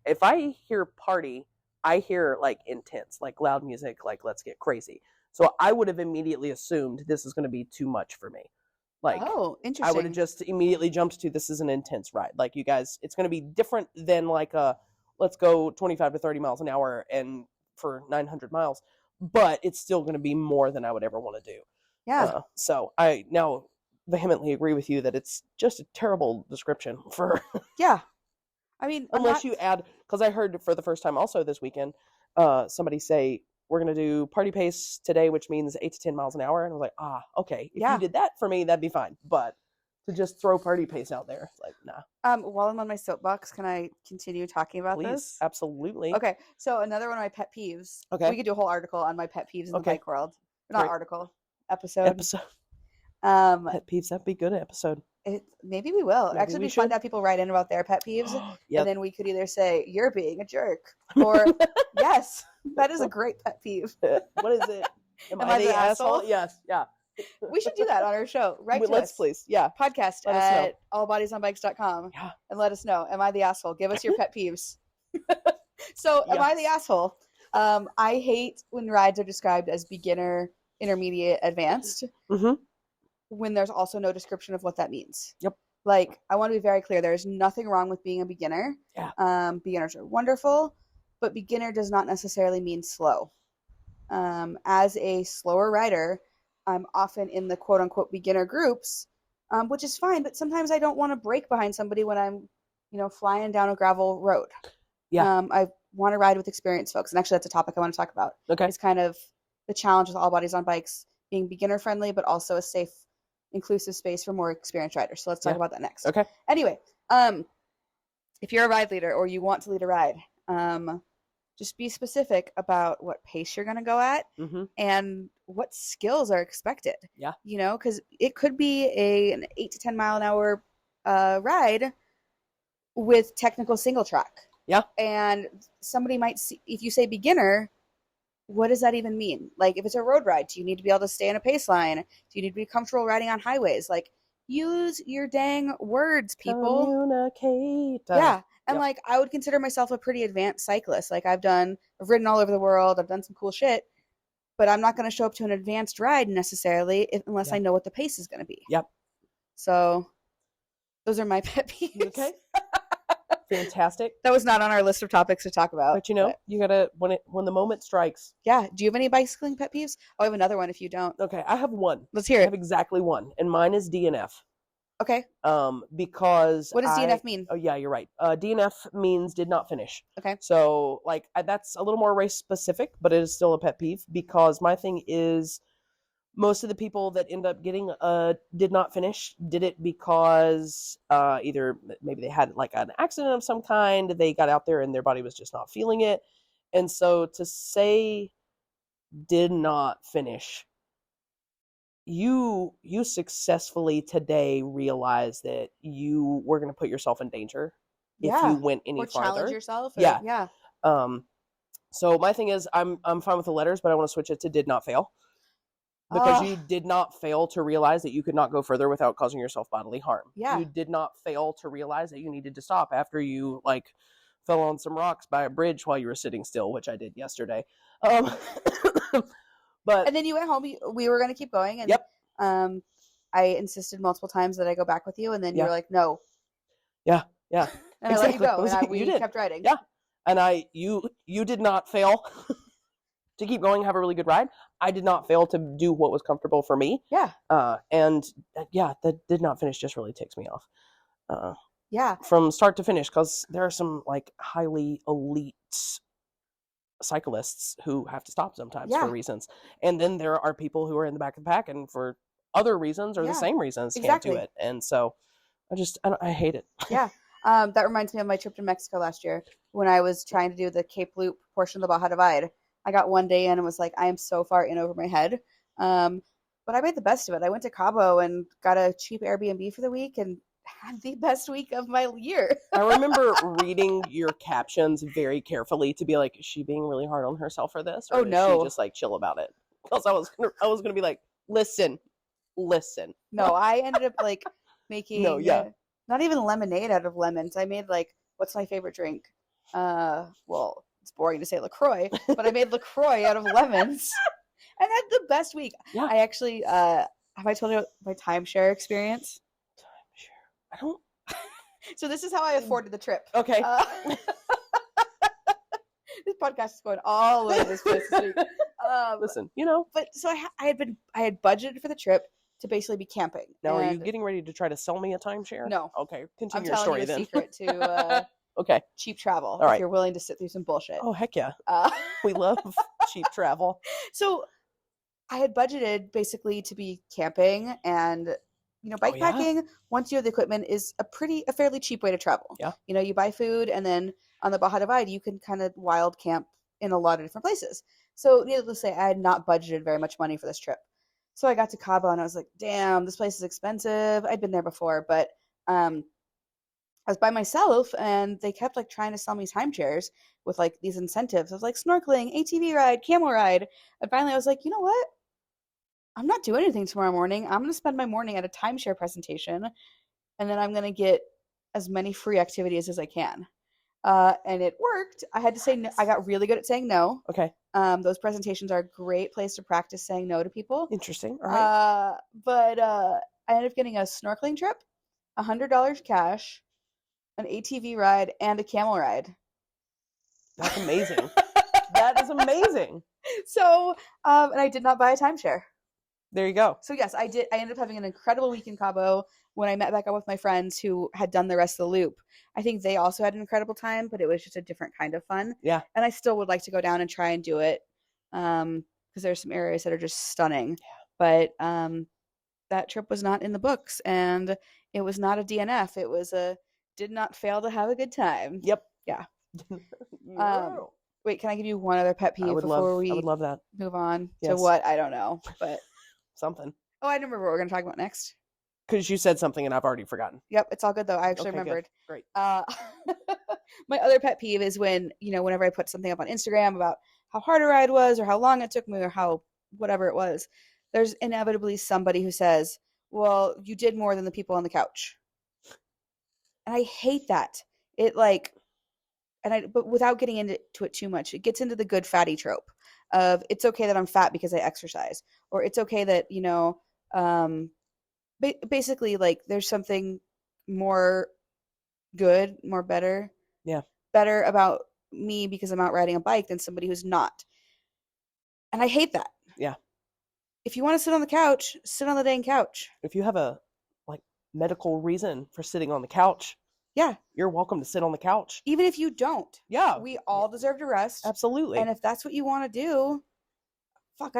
if I hear party, I hear like intense, like loud music, like let's get crazy. So I would have immediately assumed this is going to be too much for me. Like, oh, interesting. I would have just immediately jumped to, this is an intense ride. Like, you guys, it's going to be different than like let's go 25 to 30 miles an hour and for 900 miles. But it's still going to be more than I would ever want to do. Yeah. So I now vehemently agree with you that it's just a terrible description for. Yeah. I mean, unless you add, because I heard for the first time also this weekend, somebody say, we're going to do party pace today, which means 8 to 10 miles an hour. And I was like, okay. If you did that for me, that'd be fine. But to just throw party pace out there, it's like, nah. While I'm on my soapbox, can I continue talking about Please, this? absolutely. Okay, so another one of my pet peeves. Okay. We could do a whole article on my pet peeves in the bike world. Not Great. article, episode. Pet peeves, that'd be good episode. Maybe we will. Maybe Actually, it'd be fun to have people write in about their pet peeves. Yep. And then we could either say, you're being a jerk, or yes, that is a great pet peeve. What is it? Am I the asshole? Yes, yeah. We should do that on our show. Let's please. Yeah. Podcast at allbodiesonbikes.com. Yeah. And let us know. Am I the asshole? Give us your pet peeves. So, am I the asshole? I hate when rides are described as beginner, intermediate, advanced. Mm-hmm. When there's also no description of what that means. Yep. Like, I want to be very clear. There's nothing wrong with being a beginner. Yeah. Beginners are wonderful, but beginner does not necessarily mean slow. As a slower rider, I'm often in the quote-unquote beginner groups, which is fine, but sometimes I don't want to brake behind somebody when I'm, flying down a gravel road. Yeah. I want to ride with experienced folks, and actually that's a topic I want to talk about. Okay. It's kind of the challenge with All Bodies on Bikes, being beginner-friendly, but also a safe, inclusive space for more experienced riders. So let's talk about that next. Okay. Anyway, if you're a ride leader or you want to lead a ride, just be specific about what pace you're going to go at and what skills are expected. Yeah. Because it could be an 8 to 10 mile an hour ride with technical single track. Yeah. And somebody might see, if you say beginner, what does that even mean? Like, if it's a road ride, do you need to be able to stay in a pace line? Do you need to be comfortable riding on highways? Like, use your dang words, people. Communicate. Yeah. And like, I would consider myself a pretty advanced cyclist. Like, I've ridden all over the world. I've done some cool shit, but I'm not going to show up to an advanced ride necessarily unless I know what the pace is going to be. Yep. So those are my pet peeves. Okay. Fantastic. That was not on our list of topics to talk about. But you gotta, when the moment strikes. Yeah. Do you have any bicycling pet peeves? Oh, I have another one if you don't. Okay, I have one. Let's hear it. I have exactly one, and mine is DNF. Okay. Because what does DNF mean? Oh yeah, you're right. DNF means did not finish. Okay. So like that's a little more race specific, but it is still a pet peeve because my thing is most of the people that end up getting did not finish did it because either maybe they had like an accident of some kind, they got out there and their body was just not feeling it. And so to say did not finish, you successfully today realize that you were going to put yourself in danger if you went any farther. Challenge yourself. Yeah. So my thing is I'm fine with the letters, but I want to switch it to did not fail. Because you did not fail to realize that you could not go further without causing yourself bodily harm. Yeah. You did not fail to realize that you needed to stop after you like fell on some rocks by a bridge while you were sitting still, which I did yesterday. But and then you went home. We were going to keep going, and I insisted multiple times that I go back with you, and then you were like, "No." Yeah. And exactly. I let you go, and we kept riding. Yeah. And you did not fail. to keep going, have a really good ride. I did not fail to do what was comfortable for me. Yeah. And that did not finish just really ticks me off. Yeah. From start to finish, because there are some like highly elite cyclists who have to stop sometimes for reasons. And then there are people who are in the back of the pack and for other reasons or the same reasons can't do it. And so I hate it. Yeah. That reminds me of my trip to Mexico last year when I was trying to do the Cape Loop portion of the Baja Divide. I got one day in and was like, I am so far in over my head. But I made the best of it. I went to Cabo and got a cheap Airbnb for the week and had the best week of my year. I remember reading your captions very carefully to be like, is she being really hard on herself for this? Or is she just like chill about it? Because I was gonna be like, listen. No, I ended up like making not even lemonade out of lemons. I made like, what's my favorite drink? Well, it's boring to say LaCroix, but I made LaCroix out of lemons and had the best week. Yeah. I actually, have I told you my timeshare experience? I don't. So this is how I afforded the trip. Okay. This podcast is going all over this place this week. Listen, But so I had budgeted for the trip to basically be camping. Now, are you getting ready to try to sell me a timeshare? No. Okay, continue I'm your story telling you then. a secret to okay. cheap travel. All right. If you're willing to sit through some bullshit. Oh, heck yeah. We love cheap travel. So I had budgeted basically to be camping and, bikepacking, once you have the equipment, is a fairly cheap way to travel. Yeah. You buy food and then on the Baja Divide, you can kind of wild camp in a lot of different places. So needless to say, I had not budgeted very much money for this trip. So I got to Cabo and I was like, damn, this place is expensive. I'd been there before, but I was by myself and they kept like trying to sell me timeshares with like these incentives. I was like snorkeling, ATV ride, camel ride. And finally I was like, you know what? I'm not doing anything tomorrow morning. I'm going to spend my morning at a timeshare presentation and then I'm going to get as many free activities as I can. And it worked. I had to say no. I got really good at saying no. Okay. Those presentations are a great place to practice saying no to people. Interesting. All right. But I ended up getting a snorkeling trip, $100 cash, an ATV ride, and a camel ride. That's amazing. That is amazing. So, and I did not buy a timeshare. There you go. So yes, I did. I ended up having an incredible week in Cabo when I met back up with my friends who had done the rest of the loop. I think they also had an incredible time, but it was just a different kind of fun. Yeah. And I still would like to go down and try and do it because there's some areas that are just stunning. Yeah. But that trip was not in the books, and it was not a DNF. It was did not fail to have a good time. Yep. Yeah. Wait, can I give you one other pet peeve before we I would love that. move on to what? I don't know, but something. Oh, I remember what we're going to talk about next. Because you said something and I've already forgotten. Yep, it's all good though. I actually remembered. Good. Great. My other pet peeve is when, whenever I put something up on Instagram about how hard a ride was or how long it took me or how whatever it was, there's inevitably somebody who says, well, you did more than the people on the couch. And I hate that. But without getting into it too much, it gets into the good fatty trope of it's okay that I'm fat because I exercise, or it's okay that, basically like there's something more good, more better. Yeah. Better about me because I'm out riding a bike than somebody who's not. And I hate that. Yeah. If you want to sit on the couch, sit on the dang couch. If you have a medical reason for sitting on the couch, yeah, you're welcome to sit on the couch. Even if you don't. Yeah. We all deserve to rest. Absolutely. And if that's what you want to do, hello.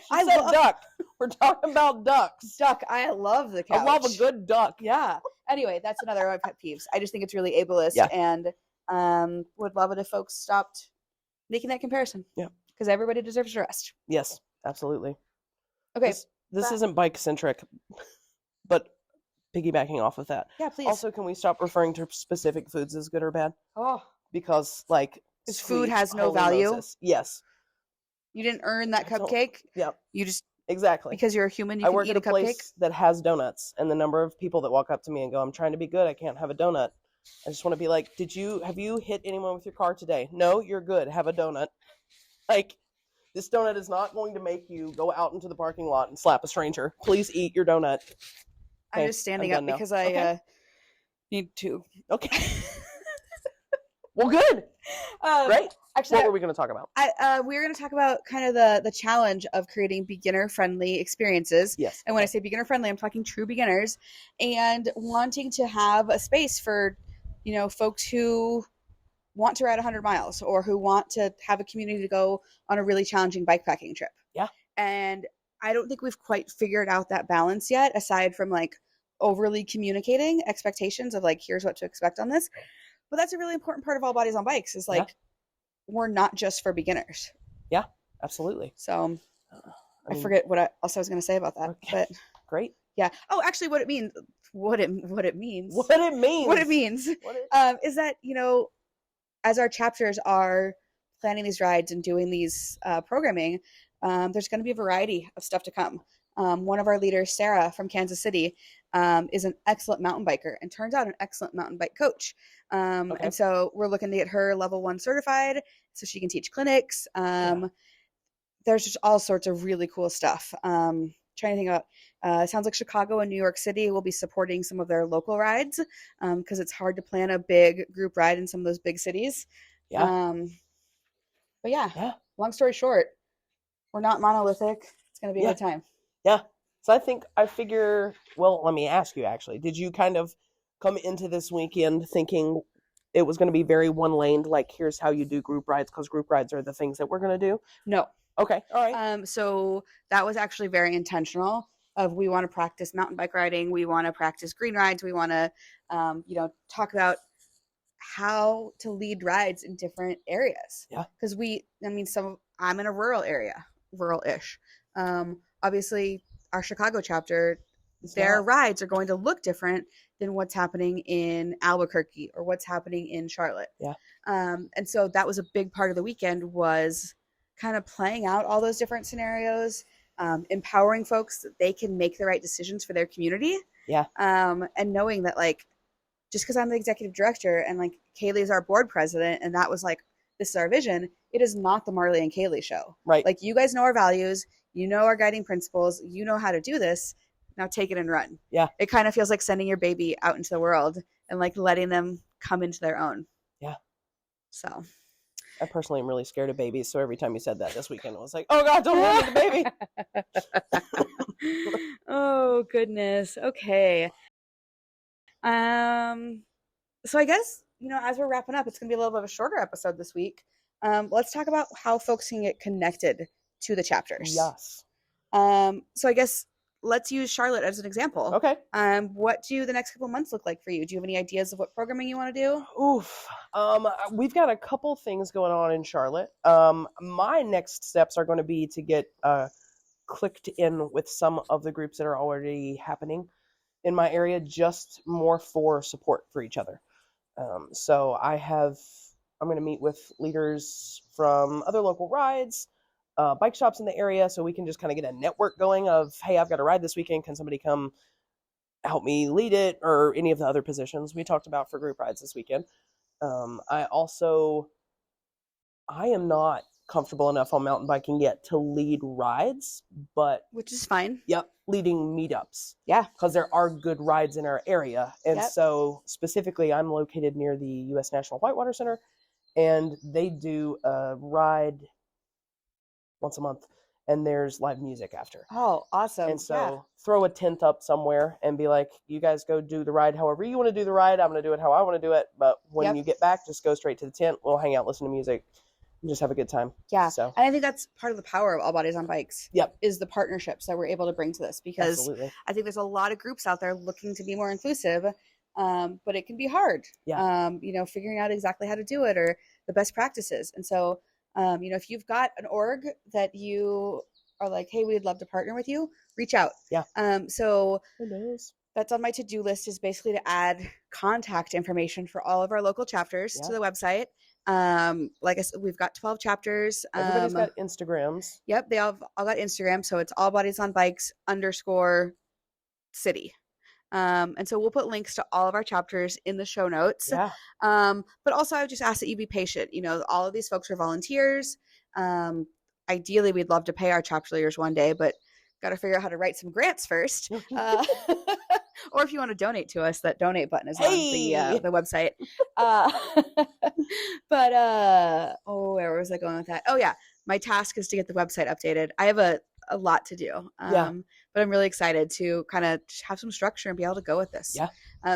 I love duck. We're talking about ducks. Duck. I love the couch. I love a good duck. Yeah. Anyway, that's another of my pet peeves. I just think it's really ableist and would love it if folks stopped making that comparison. Yeah. Because everybody deserves to rest. Yes, absolutely. Okay. This isn't bike centric, but piggybacking off of that. Yeah, please. Also, can we stop referring to specific foods as good or bad? Oh. Because food has no value. Moses. Yes. You didn't earn that cupcake. Yep. You just exactly because you're a human. You I can work eat at a cupcake. place that has donuts, and the number of people that walk up to me and go, "I'm trying to be good. I can't have a donut." I just want to be like, have you hit anyone with your car today? No, you're good. Have a donut. This donut is not going to make you go out into the parking lot and slap a stranger. Please eat your donut. I'm just standing up because I need to. Okay. Well, good. Right. Actually, What were we going to talk about? We were going to talk about kind of the challenge of creating beginner-friendly experiences. Yes. And when I say beginner-friendly, I'm talking true beginners, and wanting to have a space for, folks who want to ride 100 miles or who want to have a community to go on a really challenging bikepacking trip. Yeah. And I don't think we've quite figured out that balance yet, aside from like overly communicating expectations of like, here's what to expect on this. But that's a really important part of All Bodies on Bikes is like, we're not just for beginners. Yeah, absolutely. So I forget what else I was going to say about that, okay. but great. Yeah. Oh, actually what it means is that, as our chapters are planning these rides and doing these programming, there's going to be a variety of stuff to come. One of our leaders, Sarah from Kansas City, is an excellent mountain biker and turns out an excellent mountain bike coach. And so we're looking to get her level 1 certified so she can teach clinics. There's just all sorts of really cool stuff. Trying to think about, it sounds like Chicago and New York City will be supporting some of their local rides because it's hard to plan a big group ride in some of those big cities. Yeah. But long story short, we're not monolithic. It's going to be a good time. Yeah. So I figure, well, let me ask you actually, did you kind of come into this weekend thinking it was going to be very one-laned, like here's how you do group rides because group rides are the things that we're going to do? No. Okay. All right. So that was actually very intentional of we want to practice mountain bike riding. We want to practice green rides. We want to, talk about how to lead rides in different areas. Yeah. Because I'm in a rural area, rural-ish. Obviously our Chicago chapter, their rides are going to look different than what's happening in Albuquerque or what's happening in Charlotte. Yeah. And so that was a big part of the weekend was kind of playing out all those different scenarios, empowering folks that they can make the right decisions for their community. Yeah. And knowing that like, just because I'm the executive director and like Kaylee is our board president and that was like, this is our vision, it is not the Marley and Kaylee show. Right. Like you guys know our values, you know our guiding principles, you know how to do this. Now take it and run. Yeah. It kind of feels like sending your baby out into the world and like letting them come into their own. Yeah. So I personally am really scared of babies. So every time you said that this weekend, I was like, oh God, don't run with the baby. Oh goodness. Okay. So I guess, as we're wrapping up, it's going to be a little bit of a shorter episode this week. Let's talk about how folks can get connected to the chapters. Yes. So I guess let's use Charlotte as an example. Okay. What do the next couple months look like for you? Do you have any ideas of what programming you want to do? Oof. We've got a couple things going on in Charlotte. My next steps are going to be to get clicked in with some of the groups that are already happening in my area, just more for support for each other. So I'm going to meet with leaders from other local rides, bike shops in the area, so we can just kind of get a network going of, hey, I've got a ride this weekend. Can somebody come help me lead it, or any of the other positions we talked about for group rides this weekend. I am not comfortable enough on mountain biking yet to lead rides, but which is fine. Yep, leading meetups. Yeah, because there are good rides in our area, and so specifically, I'm located near the U.S. National Whitewater Center, and they do a ride once a month, and there's live music after. Oh, awesome. And so throw a tent up somewhere and be like, you guys go do the ride however you want to do the ride. I'm going to do it how I want to do it. But when you get back, just go straight to the tent. We'll hang out, listen to music, and just have a good time. Yeah. So, and I think that's part of the power of All Bodies on Bikes. Yep. Is the partnerships that we're able to bring to this, because Absolutely. I think there's a lot of groups out there looking to be more inclusive, but it can be hard. Yeah. Figuring out exactly how to do it or the best practices. And so, if you've got an org that you are like, hey, we'd love to partner with you, reach out. Yeah. So Who knows? That's on my to-do list, is basically to add contact information for all of our local chapters to the website. Like I said, we've got 12 chapters. Everybody's got Instagrams. Yep. They all got Instagram. So it's All Bodies on Bikes _city. And so we'll put links to all of our chapters in the show notes. Yeah. But also I would just ask that you be patient. All of these folks are volunteers. Ideally we'd love to pay our chapter leaders one day, but got to figure out how to write some grants first. Or if you want to donate to us, that donate button is on the website. But where was I going with that? Oh yeah, my task is to get the website updated. I have a lot to do. But I'm really excited to kind of have some structure and be able to go with this. Yeah.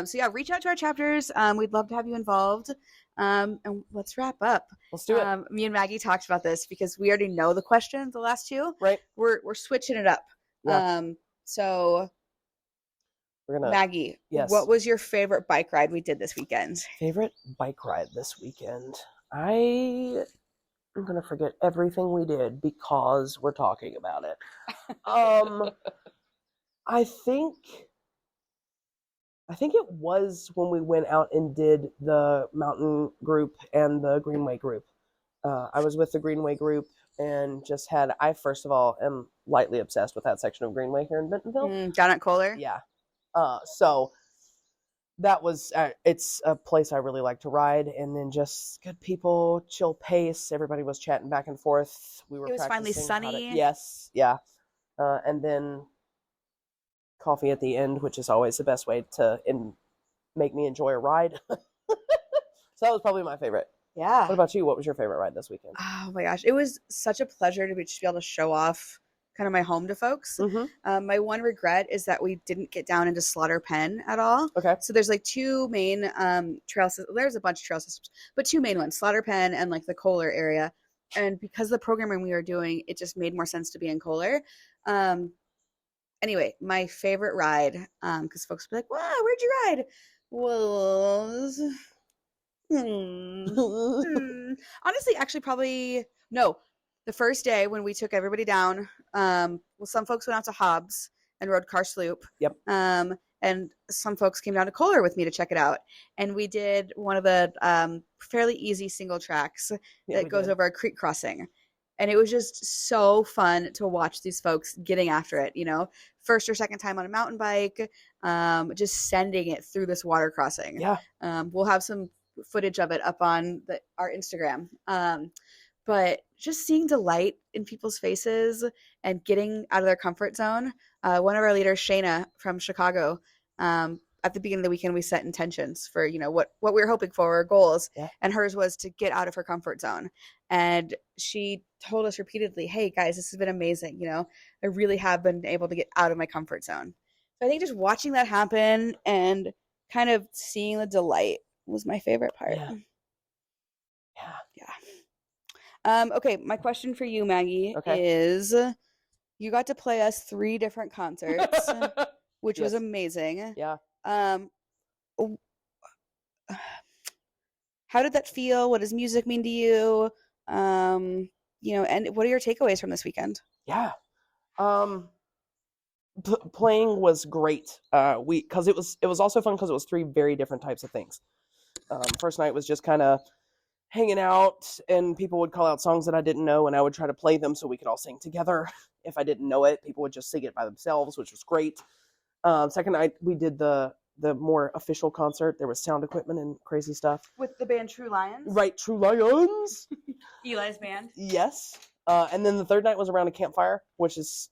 So yeah, reach out to our chapters. We'd love to have you involved. And let's wrap up. Let's do it. Me and Maggie talked about this because we already know the questions, the last two. Right. We're switching it up. Yeah. So we're gonna, Maggie, yes. What was your favorite bike ride we did this weekend? Favorite bike ride this weekend? I'm gonna forget everything we did because we're talking about it. I think it was when we went out and did the mountain group and the Greenway group. I was with the Greenway group and just had, I first of all am lightly obsessed with that section of Greenway here in Bentonville. Down at Kohler? Yeah. So that was, it's a place I really like to ride, and then just good people, chill pace. Everybody was chatting back and forth. It was finally sunny. Yes. Yeah. And then coffee at the end, which is always the best way to make me enjoy a ride. So that was probably my favorite. Yeah. What about you? What was your favorite ride this weekend? Oh my gosh. It was such a pleasure to just be able to show off kind of my home to folks. Mm-hmm. My one regret is that we didn't get down into Slaughter Pen at all. Okay. So there's like two main trail systems. There's a bunch of trail systems, but two main ones, Slaughter Pen and like the Kohler area. And because of the programming we were doing, it just made more sense to be in Kohler. Anyway, my favorite ride, because folks will be like, wow, where'd you ride? Was honestly, actually, probably no. The first day when we took everybody down, some folks went out to Hobbs and rode Car Sloop. Yep. And some folks came down to Kohler with me to check it out. And we did one of the fairly easy single tracks that goes over a creek crossing. And it was just so fun to watch these folks getting after it, first or second time on a mountain bike, just sending it through this water crossing. Yeah. We'll have some footage of it up on our Instagram. But just seeing delight in people's faces and getting out of their comfort zone. One of our leaders, Shayna from Chicago, at the beginning of the weekend, we set intentions for, what we were hoping for, our goals. Yeah. And hers was to get out of her comfort zone. And she told us repeatedly, hey, guys, this has been amazing. I really have been able to get out of my comfort zone. So I think just watching that happen and kind of seeing the delight was my favorite part. Yeah. Okay, my question for you, Maggie, is you got to play us 3 different concerts, which was amazing. Yeah. How did that feel? What does music mean to you? And what are your takeaways from this weekend? Yeah. Playing was great. Because it was also fun because it was 3 very different types of things. First night was just kind of hanging out, and people would call out songs that I didn't know, and I would try to play them so we could all sing together. If I didn't know it, people would just sing it by themselves, which was great. Second night, we did the more official concert. There was sound equipment and crazy stuff. With the band True Lions? Right, True Lions! Eli's band? Yes. And then the third night was around a campfire, which is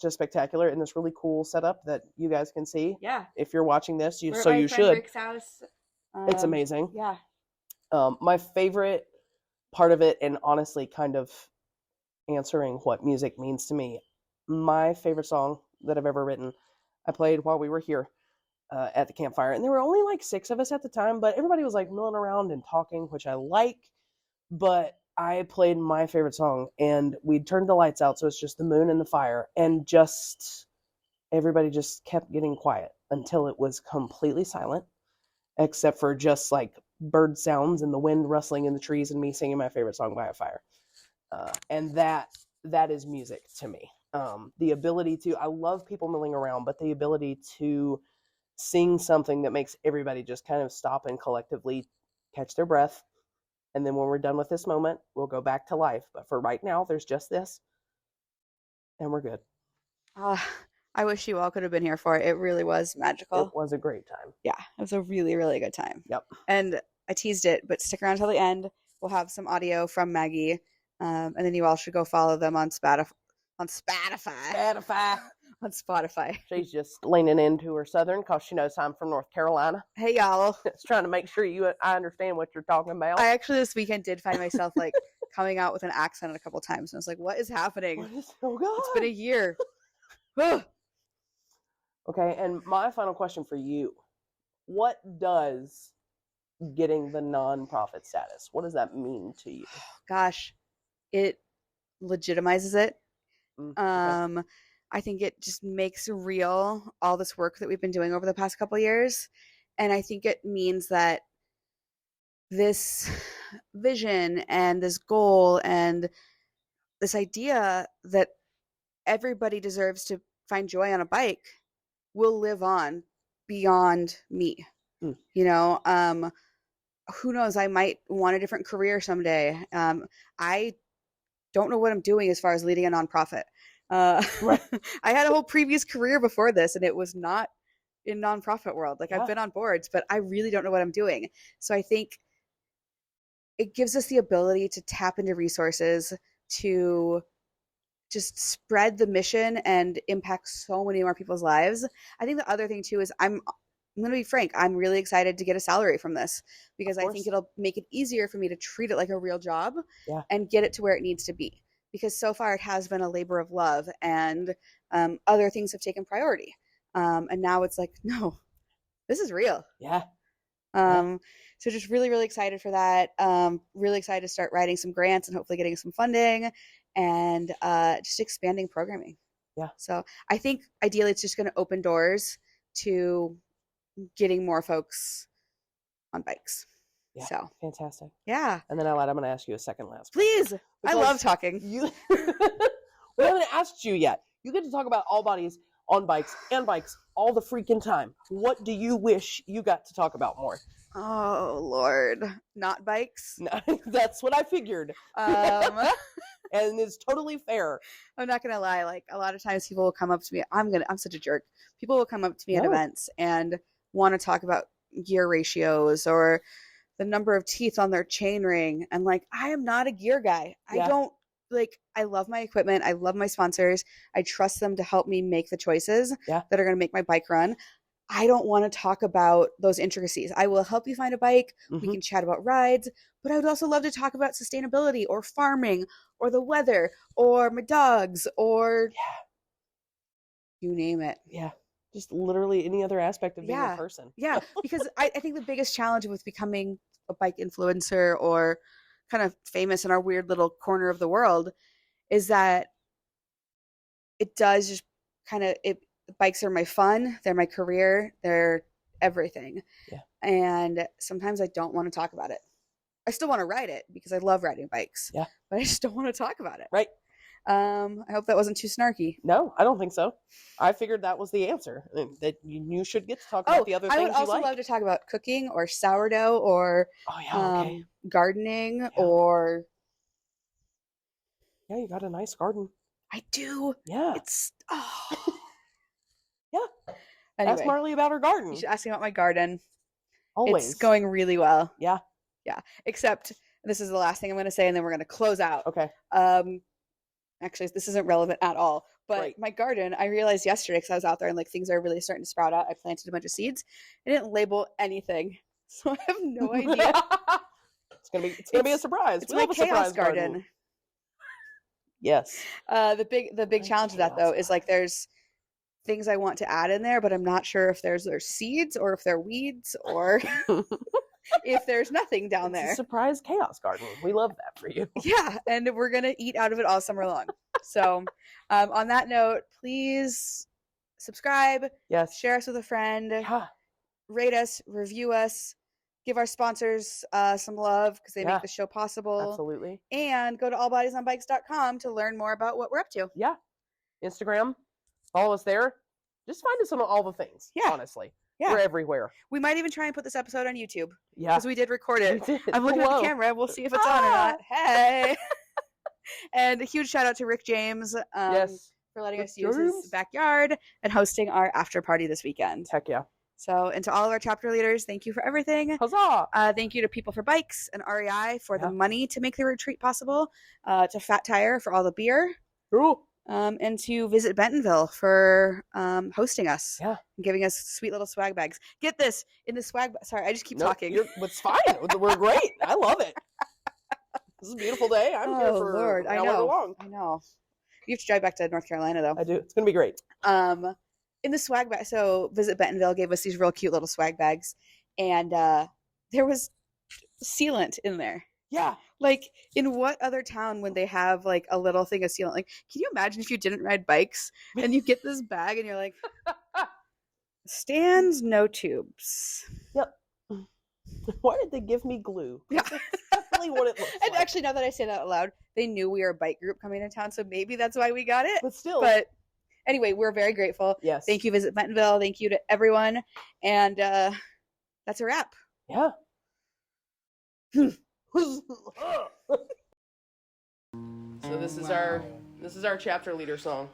just spectacular, in this really cool setup that you guys can see. Yeah. If you're watching this, you should. Rick's house. It's amazing. Yeah. My favorite part of it, and honestly kind of answering what music means to me, my favorite song that I've ever written, I played while we were here at the campfire. And there were only like 6 of us at the time, but everybody was like milling around and talking, which I like. But I played my favorite song, and we turned the lights out, so it's just the moon and the fire, and just everybody just kept getting quiet until it was completely silent, except for just like bird sounds and the wind rustling in the trees and me singing my favorite song by a fire. And that is music to me. The ability to, I love people milling around, but the ability to sing something that makes everybody just kind of stop and collectively catch their breath. And then when we're done with this moment, we'll go back to life. But for right now, there's just this, and we're good. I wish you all could have been here for it. It really was magical. It was a great time. Yeah, it was a really, really good time. Yep. And I teased it, but stick around till the end. We'll have some audio from Maggie, and then you all should go follow them on Spotify. On on Spotify. She's just leaning into her Southern because she knows I'm from North Carolina. Hey, y'all. It's trying to make sure I understand what you're talking about. I actually this weekend did find myself like coming out with an accent a couple times. And I was like, what is happening? Oh, God. It's been a year. Okay, and my final question for you. What does getting the nonprofit status, what does that mean to you? Gosh, it legitimizes it. Okay. I think it just makes real all this work that we've been doing over the past couple years. And I think it means that this vision and this goal and this idea that everybody deserves to find joy on a bike will live on beyond me. You know, who knows, I might want a different career someday. I don't know what I'm doing as far as leading a nonprofit. Right. I had a whole previous career before this and it was not in nonprofit world. Like I've been on boards, but I really don't know what I'm doing. So I think it gives us the ability to tap into resources to just spread the mission and impact so many more people's lives. I think the other thing too is I'm going to be frank. I'm really excited to get a salary from this because I think it'll make it easier for me to treat it like a real job and get it to where it needs to be. Because so far it has been a labor of love and other things have taken priority. And now it's like, no, this is real. Yeah. So just really, really excited for that. Really excited to start writing some grants and hopefully getting some funding and just expanding programming. Yeah. So I think ideally it's just going to open doors to getting more folks on bikes. Yeah. So fantastic. Yeah. And then I'm going to ask you a second last Please. I love talking. We haven't asked you yet. You get to talk about all bodies on bikes and bikes all the freaking time. What do you wish you got to talk about more? Oh, Lord. Not bikes? No, that's what I figured. And it's totally fair. I'm not gonna lie, like a lot of times people will come up to me. I'm such a jerk. People will come up to me at events and want to talk about gear ratios or the number of teeth on their chain ring. And like, I am not a gear guy. I don't I love my equipment. I love my sponsors. I trust them to help me make the choices that are going to make my bike run. I don't want to talk about those intricacies. I will help you find a bike. We can chat about rides, but I would also love to talk about sustainability or farming or the weather or my dogs or you name it. Yeah. Just literally any other aspect of being a person. Yeah. Because I think the biggest challenge with becoming a bike influencer or kind of famous in our weird little corner of the world is that it does just kind of bikes are my fun, they're my career, they're everything. Yeah. And sometimes I don't want to talk about it. I still want to ride it because I love riding bikes. Yeah. But I just don't want to talk about it. Right. I hope that wasn't too snarky. No, I don't think so. I figured that was the answer. That you should get to talk about the other things you like. I would also love to talk about cooking or sourdough or gardening or yeah, you got a nice garden. I do. Yeah. It's yeah. Anyway, ask Marley about her garden. You should ask me about my garden. Always. It's going really well. Yeah. Yeah. Except this is the last thing I'm going to say, and then we're going to close out. Okay. Actually, this isn't relevant at all. But my garden, I realized yesterday because I was out there and like things are really starting to sprout out. I planted a bunch of seeds. I didn't label anything, so I have no idea. It's gonna be a surprise. It's my chaos garden. Yes. The big challenge of that though is like there's things I want to add in there, but I'm not sure if there's seeds or if they're weeds or if there's nothing down there. A surprise chaos garden. We love that for you. Yeah, and we're gonna eat out of it all summer long. So on that note, please subscribe. Yes. Share us with a friend. Yeah. Rate us, review us, give our sponsors some love because they make the show possible. Absolutely. And go to allbodiesonbikes.com to learn more about what we're up to. Yeah. Instagram. Follow us there. Just find us on all the things. Yeah. Honestly. Yeah. We're everywhere. We might even try and put this episode on YouTube. Yeah. Because we did record it. I'm looking at the camera. We'll see if it's on or not. Hey. And a huge shout out to Rick James for letting us use his backyard and hosting our after party this weekend. Heck yeah. So, and to all of our chapter leaders, thank you for everything. Huzzah! Thank you to People for Bikes and REI for the money to make the retreat possible. To Fat Tire for all the beer. Ooh. and to visit Bentonville for hosting us. Yeah. And giving us sweet little swag bags. Get this in the swag. Sorry, I just keep talking. It's fine. We're great. I love it. This is a beautiful day. I'm here for Lord, however long. I know. You have to drive back to North Carolina though. I do. It's gonna be great. In the swag bag. So Visit Bentonville gave us these real cute little swag bags, and there was sealant in there. Yeah. Like, in what other town would they have like a little thing of sealant? Like, can you imagine if you didn't ride bikes and you get this bag and you're like, stands, no tubes. Yep. Why did they give me glue? Yeah. That's really what it looks And like. actually, now that I say that out loud, they knew we were a bike group coming to town, so maybe that's why we got it. But still. But anyway, we're very grateful. Yes. Thank you, Visit Bentonville. Thank you to everyone. And that's a wrap. Yeah. So this is our chapter leader song.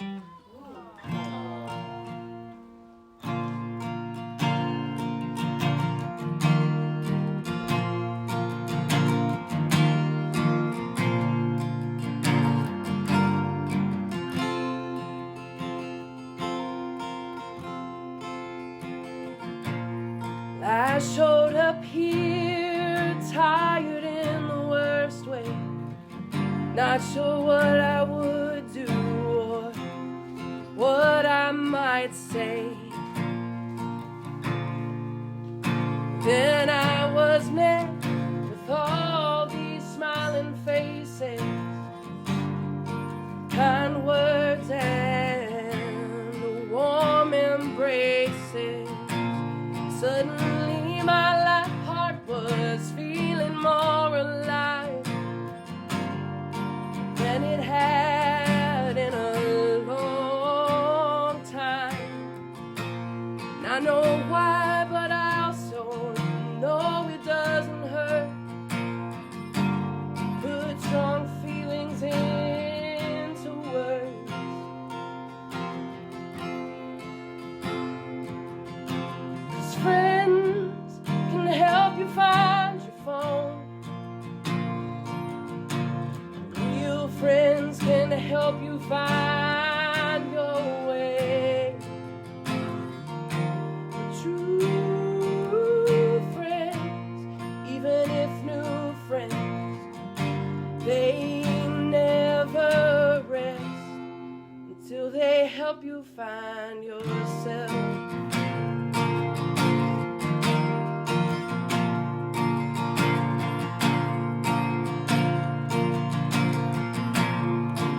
I showed up here tired in the worst way, not sure what I would do or what I might say. Then I was met with all these smiling faces, kind words and warm embraces. Suddenly my life heart was feeling more alive than it had in a long time. And I know why, but I also know it doesn't hurt. Put strong feelings into words. Friends can help you find your phone. Real friends can help you find your way. True friends, even if new friends, they never rest until they help you find yourself.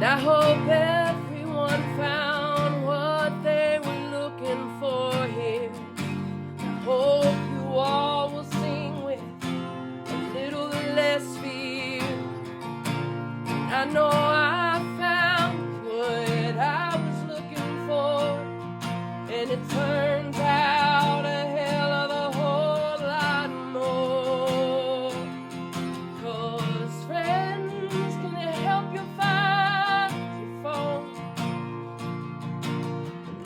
I hope everyone found what they were looking for here. I hope you all will sing with a little less fear. I know I found what I was looking for, and it turns out a hell of a whole lot more. 'Cause friends can help you find your phone.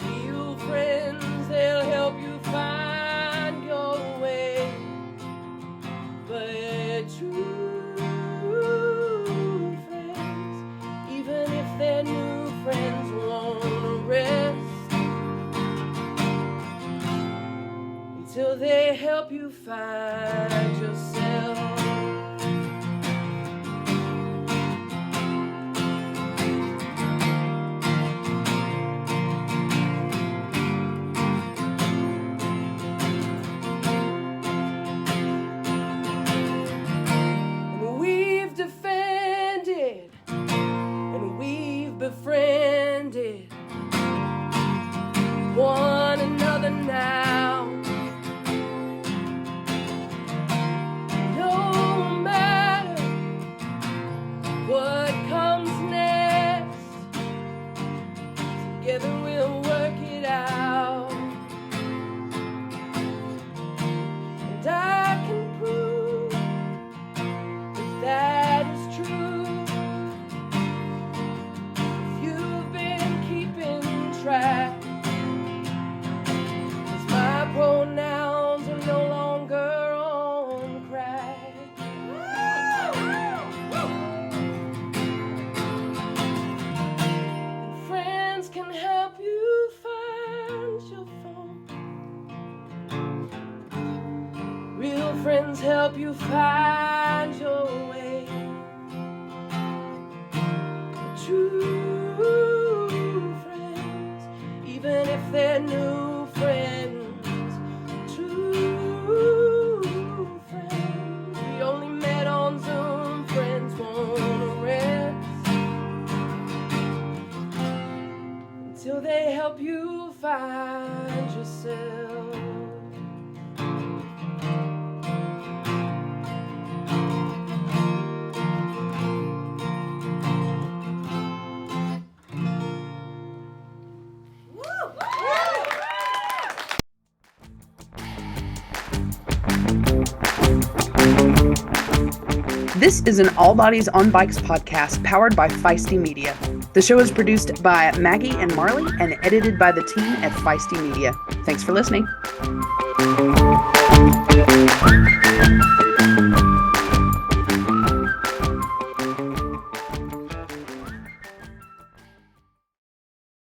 Real friends, they'll help you find your way. But true friends, even if they're new friends, won't rest until they help you find yourself. And we've defended and we've befriended one another now. friends help you find your way. True friends, even if they're new friends. True friends, we only met on Zoom. Friends won't rest until they help you find yourself. This is an All Bodies on Bikes podcast powered by Feisty Media. The show is produced by Maggie and Marley and edited by the team at Feisty Media. Thanks for listening.